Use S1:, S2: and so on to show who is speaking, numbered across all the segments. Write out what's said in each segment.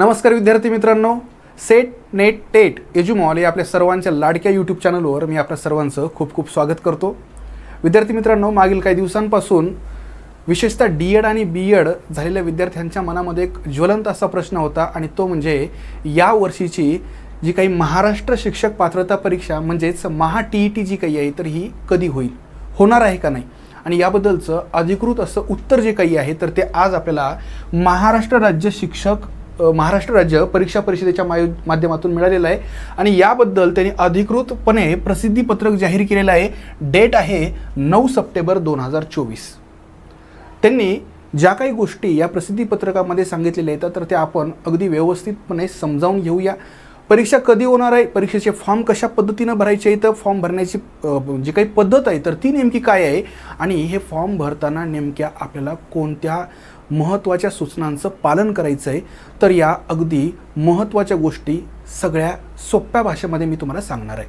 S1: नमस्कार विद्यार्थी मित्रांनो, सेट नेट टेट एज्युमॉल या आपल्या सर्वांच्या लाडक्या यूट्यूब चॅनलवर मी आपल्या सर्वांचं खूप खूप स्वागत करतो। विद्यार्थी मित्रांनो, मागील काही दिवसांपासून विशेषतः डी.एड आणि बी.एड झालेल्या विद्यार्थ्यांच्या मनामध्ये एक ज्वलंत असा प्रश्न होता आणि तो म्हणजे या वर्षीची जी काही महाराष्ट्र शिक्षक पात्रता परीक्षा म्हणजेच महा टी.ई.टी जी काही आहे तर ही कधी होईल, होणार आहे का नाही आणि याबद्दलचं अधिकृत असं उत्तर जे काही आहे तर ते आज आपल्याला महाराष्ट्र राज्य परीक्षा परिषदेच्या माध्यमातून मिळालेलं आहे आणि याबद्दल त्यांनी अधिकृतपणे प्रसिद्धीपत्रक जाहीर केलेलं आहे। डेट आहे 9 सप्टेंबर 2024। त्यांनी ज्या काही गोष्टी या प्रसिद्धीपत्रकामध्ये सांगितलेल्या आहेत तर त्या आपण अगदी व्यवस्थितपणे समजावून घेऊया। परीक्षा कधी होणार आहे, परीक्षेचे फॉर्म कशा पद्धतीने भरायचे आहेत, फॉर्म भरण्याची जी काही पद्धत आहे तर ती नेमकी काय आहे आणि हे फॉर्म भरताना नेमक्या आपल्याला कोणत्या महत्त्वाच्या सूचनांचं पालन करायचं आहे तर या अगदी महत्त्वाच्या गोष्टी सगळ्या सोप्या भाषेमध्ये मी तुम्हाला सांगणार आहे।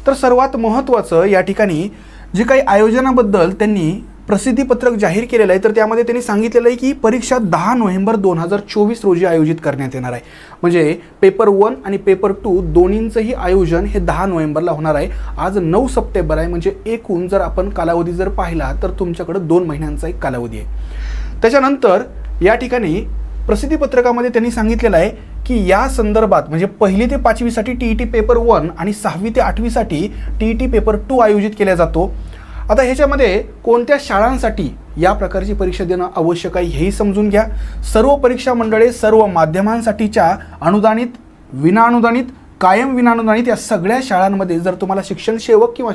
S1: तर सर्वात महत्त्वाचं या ठिकाणी जे काही आयोजनाबद्दल त्यांनी प्रसिद्धीपत्रक जाहीर केलेलं आहे तर त्यामध्ये त्यांनी सांगितलेलं आहे की परीक्षा 10 नोव्हेंबर 2024 रोजी आयोजित करण्यात येणार आहे। म्हणजे पेपर 1 आणि पेपर 2 दोन्हींचंही आयोजन हे 10 नोव्हेंबरला होणार आहे। आज 9 सप्टेंबर आहे, म्हणजे एकूण जर आपण कालावधी जर पाहिला तर तुमच्याकडे 2 महिन्यांचा एक कालावधी आहे। त्याच्यानंतर या ठिकाणी प्रसिद्धीपत्रकामध्ये त्यांनी सांगितलेलं आहे की या संदर्भात म्हणजे 1ली ते 5वी साठी टी.ई.टी पेपर 1 आणि 6वी ते 8वी साठी टी.ई.टी पेपर 2 आयोजित केला जातो। आता ह्याच्यामध्ये कोणत्या शाळांसाठी या प्रकारची परीक्षा देणं आवश्यक आहे हेही समजून घ्या। सर्व परीक्षा मंडळे, सर्व माध्यमांसाठीच्या अनुदानित, विनाअनुदानित, कायम विनाअनुदानित या सगळ्या शाळांमध्ये जर तुम्हाला शिक्षण सेवक किंवा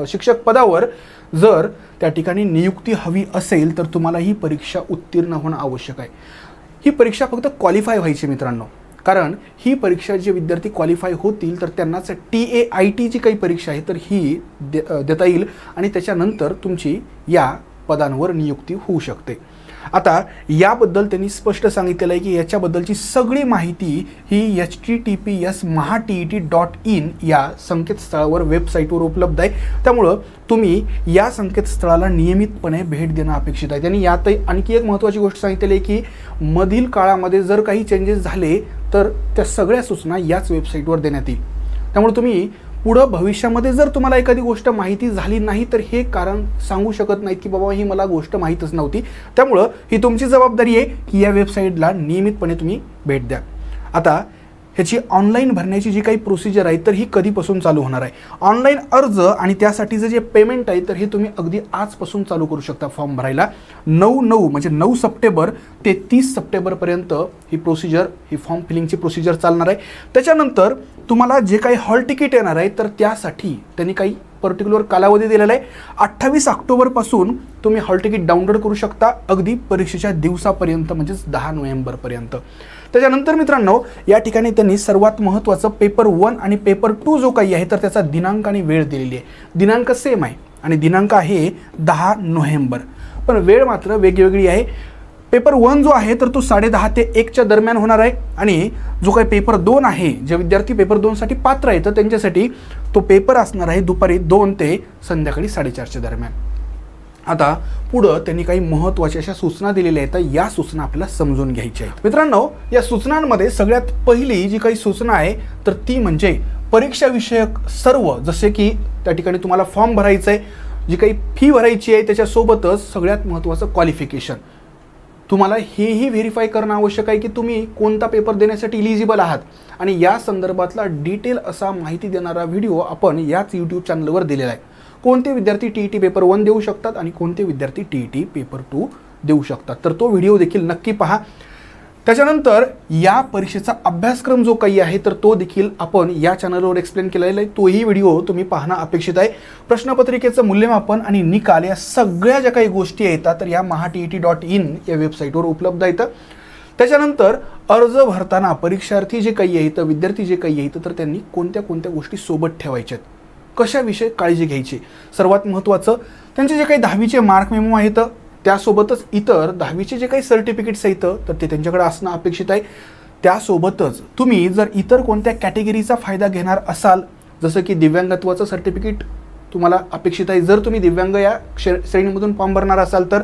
S1: शिक्षक पदावर जर त्या ठिकाणी नियुक्ती हवी असेल तर तुम्हाला ही परीक्षा उत्तीर्ण होणं आवश्यक आहे। ही परीक्षा फक्त क्वालिफाय व्हायची मित्रांनो, कारण ही परीक्षा जे विद्यार्थी क्वालिफाय होतील तर त्यांनाच टी.ए.आय.टी जी काही परीक्षा आहे तर ही देता येईल आणि त्याच्यानंतर तुमची या पदांवर नियुक्ती होऊ शकते। आता याबद्दल त्यांनी स्पष्ट सांगितलेलं आहे की याच्याबद्दलची सगळी माहिती ही https://maha.tet.in या संकेतस्थळावर वेबसाईटवर उपलब्ध आहे। त्यामुळं तुम्ही या संकेतस्थळाला नियमितपणे भेट देणं अपेक्षित आहे। त्यांनी यातही आणखी एक महत्त्वाची गोष्ट सांगितलेली आहे की मधील काळामध्ये जर काही चेंजेस झाले तर त्या सगळ्या सूचना याच वेबसाईटवर देण्यात येईल। त्यामुळे तुम्ही पुढे भविष्यामध्ये जर तुम्हाला एखादी गोष्ट माहिती झाली नाही तर हे कारण सांगू शकत नाहीत की बाबा ही मला गोष्ट माहीतच नव्हती। त्यामुळे ही तुमची जबाबदारी आहे की या वेबसाईटला नियमितपणे तुम्ही भेट द्या। आता ह्याची ऑनलाईन भरण्याची जी काही प्रोसिजर आहे तर ही कधीपासून चालू होणार आहे, ऑनलाईन अर्ज आणि त्यासाठीचं जे पेमेंट आहे तर हे तुम्ही अगदी आजपासून चालू करू शकता फॉर्म भरायला। 9 म्हणजे 9 सप्टेंबर ते 30 सप्टेंबरपर्यंत ही प्रोसिजर, ही फॉर्म फिलिंगची प्रोसिजर चालणार आहे। त्याच्यानंतर तुम्हाला जे काही हॉल तिकीट येणार आहे तर त्यासाठी त्यांनी काही पर्टिक्युलर कालावधी दिलेला आहे। 28 ऑक्टोबरपासून तुम्ही हॉल तिकीट डाउनलोड करू शकता अगदी परीक्षेच्या दिवसापर्यंत म्हणजेच 10 नोव्हेंबरपर्यंत। त्याच्यानंतर मित्रांनो या ठिकाणी त्यांनी सर्वात महत्त्वाचं पेपर 1 आणि पेपर 2 जो काही आहे तर त्याचा दिनांक आणि वेळ दिलेली आहे। दिनांक सेम आहे आणि दिनांक आहे 10 नोव्हेंबर, पण वेळ मात्र वेगवेगळी आहे। पेपर 1 जो आहे तर तो 10:30 ते 1च्या दरम्यान होणार आहे आणि जो काही पेपर 2 आहे, जे विद्यार्थी पेपर 2 साठी पात्र आहेत तर त्यांच्यासाठी तो पेपर असणार आहे दुपारी 2 ते संध्याकाळी 4:30च्या दरम्यान। आता पुढं त्यांनी काही महत्त्वाच्या अशा सूचना दिलेल्या आहेत, या सूचना आपल्याला समजून घ्यायच्या आहेत। मित्रांनो, या सूचनांमध्ये सगळ्यात पहिली जी काही सूचना आहे तर ती म्हणजे परीक्षा विषयक सर्व, जसे की त्या ठिकाणी तुम्हाला फॉर्म भरायचं आहे, जी काही फी भरायची आहे त्याच्यासोबतच सगळ्यात महत्त्वाचं क्वालिफिकेशन, तुम्हाला हेही व्हेरीफाय करणं आवश्यक आहे की तुम्ही कोणता पेपर देण्यासाठी इलिजिबल आहात आणि या संदर्भातला डिटेल असा माहिती देणारा व्हिडिओ आपण याच यूट्यूब चॅनलवर दिलेला आहे। कोणते विद्यार्थी टी.ई.टी पेपर 1 देऊ शकतात आणि कोणते विद्यार्थी टी.ई.टी पेपर 2 देऊ शकतात, तर तो व्हिडिओ देखील नक्की पहा। त्याच्यानंतर या परीक्षेचा अभ्यासक्रम जो काही आहे तर तो देखील आपण या चॅनलवर एक्सप्लेन केलेला आहे, तोही व्हिडिओ तुम्ही पाहणं अपेक्षित आहे। प्रश्नपत्रिकेचं मूल्यमापन आणि निकाल या सगळ्या ज्या काही गोष्टी येतात तर या maha.tet.in या वेबसाईटवर उपलब्ध आहेत। त्याच्यानंतर अर्ज भरताना परीक्षार्थी जे काही आहेत, विद्यार्थी जे काही आहेत तर त्यांनी कोणत्या कोणत्या गोष्टी सोबत ठेवायच्यात, कशाविषयी काळजी घ्यायची, सर्वात महत्त्वाचं त्यांचे जे काही 10वीचे मार्क मेमो आहेत त्यासोबतच इतर 10वीचे जे काही सर्टिफिकेट्स आहेत तर ते त्यांच्याकडे असणं अपेक्षित आहे। त्यासोबतच तुम्ही जर इतर कोणत्या कॅटेगरीचा फायदा घेणार असाल, जसं की दिव्यांगत्वाचं सर्टिफिकेट तुम्हाला अपेक्षित आहे, जर तुम्ही दिव्यांग या श्रेणीमधून फॉर्म भरणार असाल तर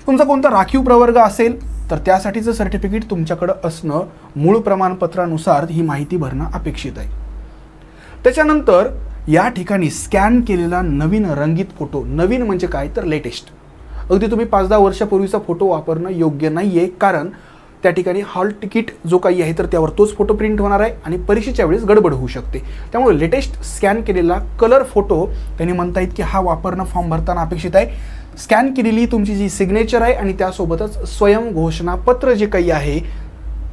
S1: तुमचा कोणता राखीव प्रवर्ग असेल तर त्यासाठीचं सर्टिफिकेट तुमच्याकडं असणं, मूळ प्रमाणपत्रानुसार ही माहिती भरणं अपेक्षित आहे. त्याच्यानंतर या ठिकाणी स्कॅन केलेला नवीन रंगीत फोटो, नवीन म्हणजे काय तर लेटेस्ट, अगदी तुम्ही 5-10 वर्षापूर्वीचा फोटो वापरणं योग्य नाही आहे, कारण त्या ठिकाणी हॉल तिकीट जो काही आहे तर त्यावर तोच फोटो प्रिंट होणार आहे आणि परीक्षेच्या वेळेस गडबड होऊ शकते. त्यामुळे लेटेस्ट स्कॅन केलेला कलर फोटो त्यांनी म्हणता येईल की हा वापरणं फॉर्म भरताना अपेक्षित आहे. स्कॅन केलेली तुमची जी सिग्नेचर आहे आणि त्यासोबतच स्वयं घोषणापत्र जे काही आहे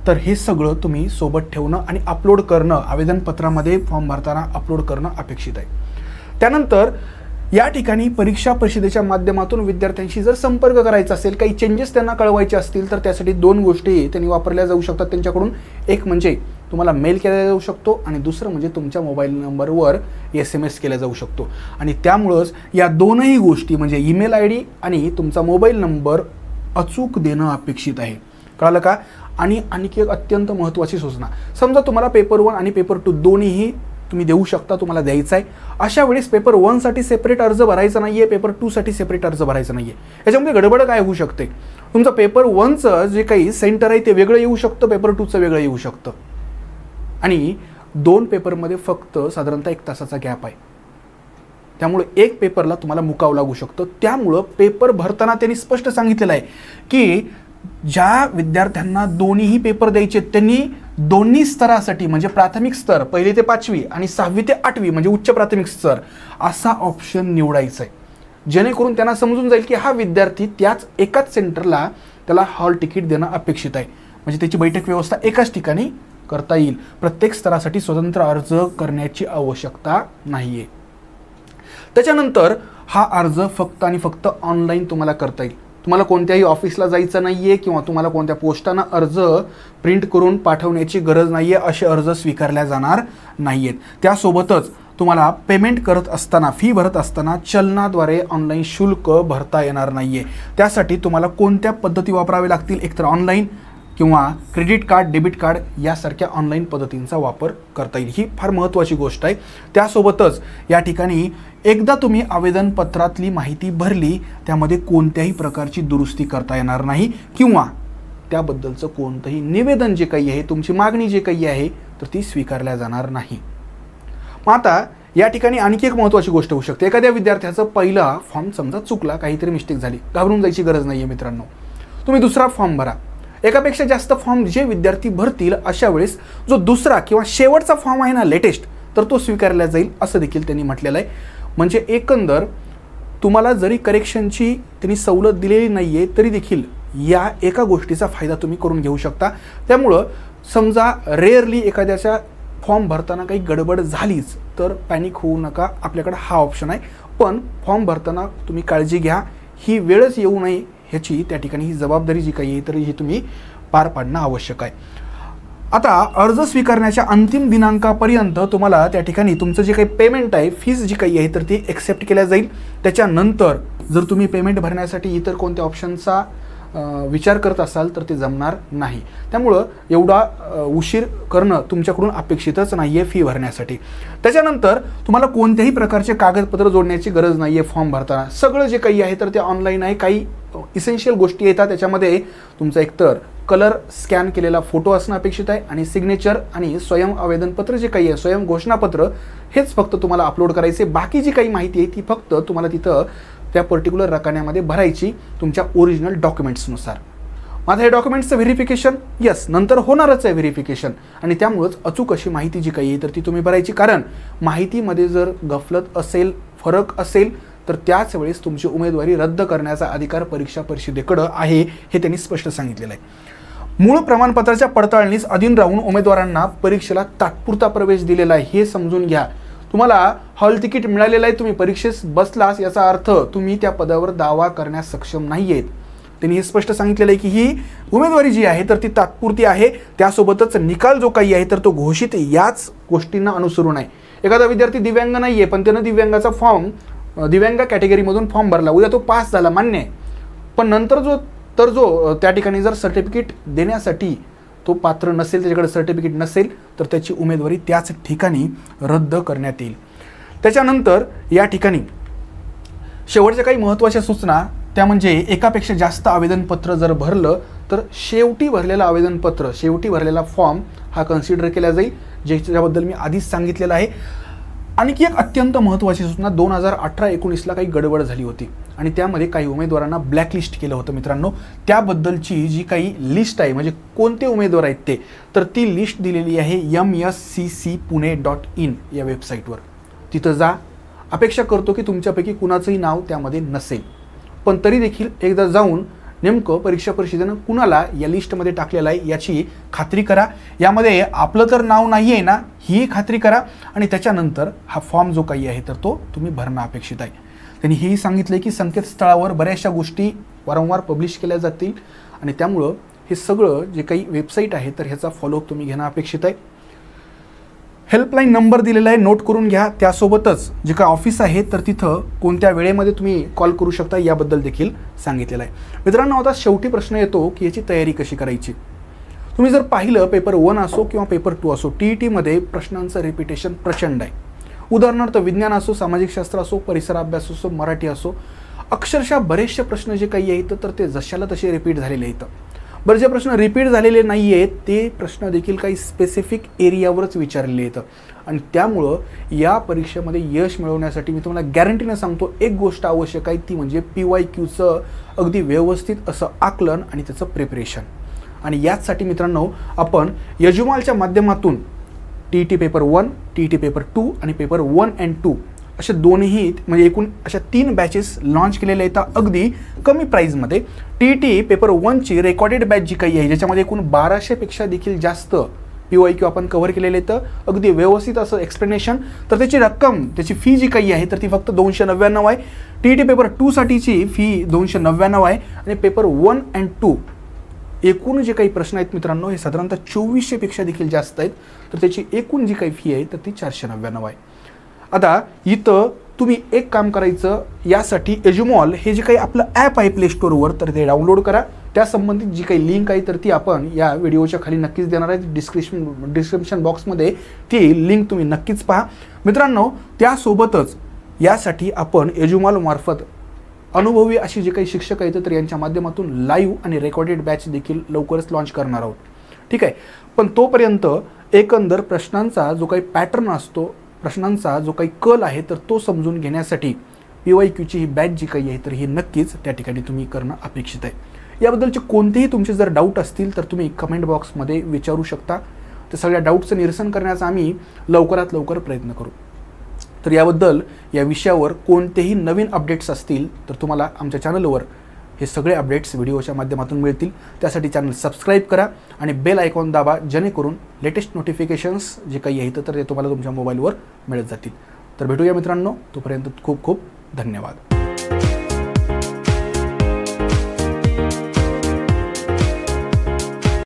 S1: तर हे सगळं तुम्ही सोबत ठेवणं आणि अपलोड करणं, आवेदनपत्रामध्ये फॉर्म भरताना अपलोड करणं अपेक्षित आहे. त्यानंतर या ठिकाणी परीक्षा परिषदेच्या माध्यमातून विद्यार्थ्यांशी जर संपर्क करायचा असेल, काही चेंजेस त्यांना कळवायचे असतील तर त्यासाठी 2 गोष्टी त्यांनी वापरल्या जाऊ शकतात त्यांच्याकडून. एक म्हणजे तुम्हाला मेल केला जाऊ शकतो आणि दुसरं म्हणजे तुमच्या मोबाईल नंबरवर SMS केला जाऊ शकतो. आणि त्यामुळंच या दोनही गोष्टी म्हणजे ईमेल ID आणि तुमचा मोबाईल नंबर अचूक देणं अपेक्षित आहे. कळालं का? आणि आणखी एक अत्यंत महत्त्वाची सूचना, समजा तुम्हाला पेपर 1 आणि पेपर 2 दोन्हीही तुम्ही देऊ शकता, तुम्हाला द्यायचं आहे, अशा वेळेस पेपर 1 साठी सेपरेट अर्ज भरायचा नाही आहे, पेपर 2 साठी सेपरेट अर्ज भरायचा नाही आहे. याच्यामध्ये गडबड काय होऊ शकते, तुमचं पेपर 1चं जे काही सेंटर आहे ते वेगळं येऊ शकतं, पेपर 2चं वेगळं येऊ शकतं आणि 2 पेपरमध्ये फक्त साधारणतः 1 तासाचा गॅप आहे. त्यामुळे एक पेपरला तुम्हाला मुकावं लागू शकतं. त्यामुळं पेपर भरताना त्यांनी स्पष्ट सांगितलेलं आहे की ज्या विद्यार्थ्यांना दोन्हीही पेपर द्यायचे त्यांनी दोन्ही स्तरासाठी म्हणजे प्राथमिक स्तर 1ली ते 5वी आणि 6वी ते 8वी म्हणजे उच्च प्राथमिक स्तर असा ऑप्शन निवडायचा आहे, जेणेकरून त्यांना समजून जाईल की हा विद्यार्थी त्याच एकाच सेंटरला त्याला हॉल तिकीट देणं अपेक्षित आहे. म्हणजे त्याची बैठक व्यवस्था एकाच ठिकाणी करता येईल. प्रत्येक स्तरासाठी स्वतंत्र अर्ज करण्याची आवश्यकता नाही आहे. त्याच्यानंतर हा अर्ज फक्त आणि फक्त ऑनलाईन तुम्हाला करता येईल. तुम्हाला कोणत्याही ऑफिसला जायचं नाही आहे किंवा तुम्हाला कोणत्या पोस्टानं अर्ज प्रिंट करून पाठवण्याची गरज नाही आहे, असे अर्ज स्वीकारल्या जाणार नाही आहेत. त्यासोबतच तुम्हाला पेमेंट करत असताना, फी भरत असताना चलनाद्वारे ऑनलाईन शुल्क भरता येणार नाही आहे. त्यासाठी तुम्हाला कोणत्या पद्धती वापराव्या लागतील, एकतर ऑनलाईन किंवा क्रेडिट कार्ड, डेबिट कार्ड यासारख्या ऑनलाईन पद्धतींचा वापर करता येईल. ही फार महत्त्वाची गोष्ट आहे. त्यासोबतच या ठिकाणी एकदा तुम्ही आवेदनपत्रातली माहिती भरली त्यामध्ये कोणत्याही प्रकारची दुरुस्ती करता येणार नाही किंवा त्याबद्दलचं कोणतंही निवेदन जे काही आहे, तुमची मागणी जे काही आहे तर ती स्वीकारल्या जाणार नाही. मग आता या ठिकाणी आणखी एक महत्त्वाची गोष्ट होऊ शकते. एखाद्या विद्यार्थ्याचा पहिला फॉर्म समजा चुकला, काहीतरी मिस्टेक झाली, घाबरून जायची गरज नाही आहे मित्रांनो. तुम्ही दुसरा फॉर्म भरा. एकापेक्षा जास्त फॉर्म जे विद्यार्थी भरतील अशा वेळेस जो दुसरा किंवा शेवटचा फॉर्म आहे ना लेटेस्ट, तर तो स्वीकारला जाईल असं देखील त्यांनी म्हटलेलं आहे. म्हणजे एकंदर तुम्हाला जरी करेक्शनची त्यांनी सवलत दिलेली नाही आहे तरी देखील या एका गोष्टीचा फायदा तुम्ही करून घेऊ शकता. त्यामुळं समजा रेअरली एखाद्याच्या फॉर्म भरताना काही गडबड झालीच तर पॅनिक होऊ नका, आपल्याकडे हा ऑप्शन आहे. पण फॉर्म भरताना तुम्ही काळजी घ्या, ही वेळच येऊ नये ह्याची त्या ठिकाणी ही जबाबदारी जी काही आहे तर ही तुम्ही पार पाडणं आवश्यक आहे. आता अर्ज स्वीकारण्याच्या अंतिम दिनांकापर्यंत तुम्हाला त्या ठिकाणी तुमचं जे काही पेमेंट आहे, फीस जी काही आहे तर ती एक्सेप्ट केल्या जाईल. त्याच्यानंतर जर तुम्ही पेमेंट भरण्यासाठी इतर कोणत्या ऑप्शनचा विचार करत असाल तर ते जमणार नाही. त्यामुळं एवढा उशीर करणं तुमच्याकडून अपेक्षितच नाही आहे फी भरण्यासाठी. त्याच्यानंतर तुम्हाला कोणत्याही प्रकारचे कागदपत्र जोडण्याची गरज नाही आहे फॉर्म भरताना. सगळं जे काही आहे तर ते ऑनलाईन आहे. काही इसेन्शियल गोष्टी येतात त्याच्यामध्ये तुमचा एकतर कलर स्कॅन केलेला फोटो असणं अपेक्षित आहे आणि सिग्नेचर आणि स्वयं आवेदनपत्र जे काही आहे, स्वयं घोषणापत्र हेच फक्त तुम्हाला अपलोड करायचे. बाकी जी काही माहिती आहे ती फक्त तुम्हाला तिथं त्या पर्टिक्युलर रकान्यामध्ये भरायची तुमच्या ओरिजिनल डॉक्युमेंट्सनुसार. माझं हे डॉक्युमेंट्सचं व्हेरिफिकेशन नंतर होणारच आहे व्हेरिफिकेशन आणि त्यामुळंच अचूक अशी माहिती जी काही आहे तर ती तुम्ही भरायची. कारण माहितीमध्ये जर गफलत असेल, फरक असेल तर त्याच वेळेस तुमची उमेदवारी रद्द करण्याचा अधिकार परीक्षा परिषदेकडं आहे, हे त्यांनी स्पष्ट सांगितलेलं आहे. मूळ प्रमाणपत्राच्या पडताळणीस अधीन राहून उमेदवारांना परीक्षेला तात्पुरता प्रवेश दिलेला आहे हे समजून घ्या. तुम्हाला हॉल तिकीट मिळालेलं आहे, तुम्ही परीक्षेस बसलास याचा अर्थ तुम्ही त्या पदावर दावा करण्यास सक्षम नाही आहेत. त्यांनी हे स्पष्ट सांगितलेलं आहे की ही उमेदवारी जी आहे तर ती तात्पुरती आहे. त्यासोबतच निकाल जो काही आहे तर तो घोषित याच गोष्टींना अनुसरून आहे. एखादा विद्यार्थी दिव्यांग नाही आहे पण त्यानं दिव्यांगाचा फॉर्म दिव्यांग कॅटेगरीमधून फॉर्म भरला, उद्या तो पास झाला मान्य आहे, पण नंतर जो त्या ठिकाणी जर सर्टिफिकेट देण्यासाठी तो पात्र नसेल, त्याच्याकडे सर्टिफिकेट नसेल तर त्याची उमेदवारी त्याच ठिकाणी रद्द करण्यात येईल. त्याच्यानंतर या ठिकाणी शेवटच्या काही महत्त्वाच्या सूचना त्या म्हणजे एकापेक्षा जास्त आवेदनपत्र जर भरलं तर शेवटी भरलेलं आवेदनपत्र, शेवटी भरलेला फॉर्म हा कन्सिडर केला जाईल, ज्याच्याबद्दल मी आधीच सांगितलेलं आहे. आणखी एक अत्यंत महत्त्वाची सूचना, 2018-19ला काही गडबड झाली होती आणि त्यामध्ये काही उमेदवारांना ब्लॅकलिस्ट केलं होतं मित्रांनो. त्याबद्दलची जी काही लिस्ट आहे, म्हणजे कोणते उमेदवार आहेत ते, तर ती लिस्ट दिलेली आहे msccpune.in या वेबसाईटवर. तिथं जा. अपेक्षा करतो की तुमच्यापैकी कुणाचंही नाव त्यामध्ये नसेल, पण तरी देखील एकदा जाऊन नेमकं परीक्षा परिषदेनं कुणाला या लिस्टमध्ये टाकलेलं आहे याची खात्री करा. यामध्ये आपलं तर नाव नाही आहे ना, ही खात्री करा. आणि त्याच्यानंतर हा फॉर्म जो काही आहे तर तो तुम्ही भरणं अपेक्षित आहे. त्यांनी हेही सांगितलं की संकेतस्थळावर बऱ्याचशा गोष्टी वारंवार पब्लिश केल्या जातील आणि त्यामुळं हे सगळं जे काही वेबसाईट आहे तर ह्याचा फॉलोअप तुम्ही घेणं अपेक्षित आहे. हेल्पलाईन नंबर दिलेला आहे, नोट करून घ्या. त्यासोबतच जे काय ऑफिस आहे तर तिथं कोणत्या वेळेमध्ये तुम्ही कॉल करू शकता याबद्दल देखील सांगितलेलं आहे. मित्रांनो, आता शेवटी प्रश्न येतो की याची तयारी कशी करायची. तुम्ही जर पाहिलं पेपर 1 असो किंवा पेपर 2 असो, TETमध्ये प्रश्नांचं रिपिटेशन प्रचंड आहे. उदाहरणार्थ विज्ञान असो, सामाजिक शास्त्र असो, परिसर अभ्यास असो, मराठी असो, अक्षरशः बरेचसे प्रश्न जे काही आहेत तर ते जशाला तसे रिपीट झालेले आहेत. बरं, जे प्रश्न रिपीट झालेले नाही आहेत ते प्रश्न देखील काही स्पेसिफिक एरियावरच विचारलेले आहेत आणि त्यामुळं या परीक्षेमध्ये यश मिळवण्यासाठी मी तुम्हाला गॅरंटीनं सांगतो एक गोष्ट आवश्यक आहे, ती म्हणजे PYQचं अगदी व्यवस्थित असं आकलन आणि त्याचं प्रिपरेशन. आणि याचसाठी मित्रांनो आपण यजुमालच्या माध्यमातून TET पेपर 1, TET पेपर 2 आणि पेपर 1 and 2 असे दोन्ही, म्हणजे एकूण अशा 3 बॅचेस लॉन्च केलेल्या आहेत अगदी कमी प्राईजमध्ये. TET पेपर 1ची रेकॉर्डेड बॅच जी काही आहे, ज्याच्यामध्ये एकूण 1200पेक्षा देखील जास्त PYQ आपण कव्हर केलेले आहेत, अगदी व्यवस्थित असं एक्सप्लेनेशन. तर त्याची रक्कम, त्याची फी जी काही आहे तर ती फक्त 299 आहे. TET पेपर 2साठीची फी 299 आहे आणि पेपर 1 and 2 एकूण जे काही प्रश्न आहेत मित्रांनो हे साधारणतः 2400पेक्षा देखील जास्त आहेत, तर त्याची एकूण जी काही फी आहे तर ती 499 आहे. आता इथं तुम्ही एक काम करायचं, यासाठी एजुमॉल हे जे काही आपलं ॲप आहे प्ले स्टोअरवर तर ते डाउनलोड करा. त्यासंबंधित जी काही लिंक आहे तर ती आपण या व्हिडिओच्या खाली नक्कीच देणार आहे. डिस्क्रिप्शन बॉक्समध्ये ती लिंक तुम्ही नक्कीच पहा मित्रांनो. त्यासोबतच यासाठी आपण एजुमॉलमार्फत अनुभवी अशी जे काही शिक्षक आहेत तर यांच्या माध्यमातून लाईव्ह आणि रेकॉर्डेड बॅच देखील लवकरच लॉन्च करणार आहोत. ठीक आहे, पण तोपर्यंत एकंदर प्रश्नांचा जो काही पॅटर्न असतो, प्रश्नांचा जो काही कल आहे तर तो समजून घेण्यासाठी PYQची ही बॅच जी काही आहे तर ही नक्कीच त्या ठिकाणी तुम्ही करणं अपेक्षित आहे. याबद्दलचे कोणतेही तुमचे जर डाऊट असतील तर तुम्ही कमेंट बॉक्समध्ये विचारू शकता. तर सगळ्या डाऊटचं निरसन करण्याचा आम्ही लवकरात लवकर प्रयत्न करू. तर याबद्दल या विषयावर कोणतेही नवीन अपडेट्स असतील तर तुम्हाला आमच्या चॅनलवर हे सगळे अपडेट्स व्हिडिओच्या माध्यमातून मिळतील. त्यासाठी चॅनल सबस्क्राईब करा आणि बेल आयकॉन दाबा, जेणेकरून लेटेस्ट नोटिफिकेशन्स जे काही आहेत तर ते तुम्हाला तुमच्या मोबाईलवर मिळत जातील. तर भेटूया मित्रांनो, तोपर्यंत खूप खूप धन्यवाद.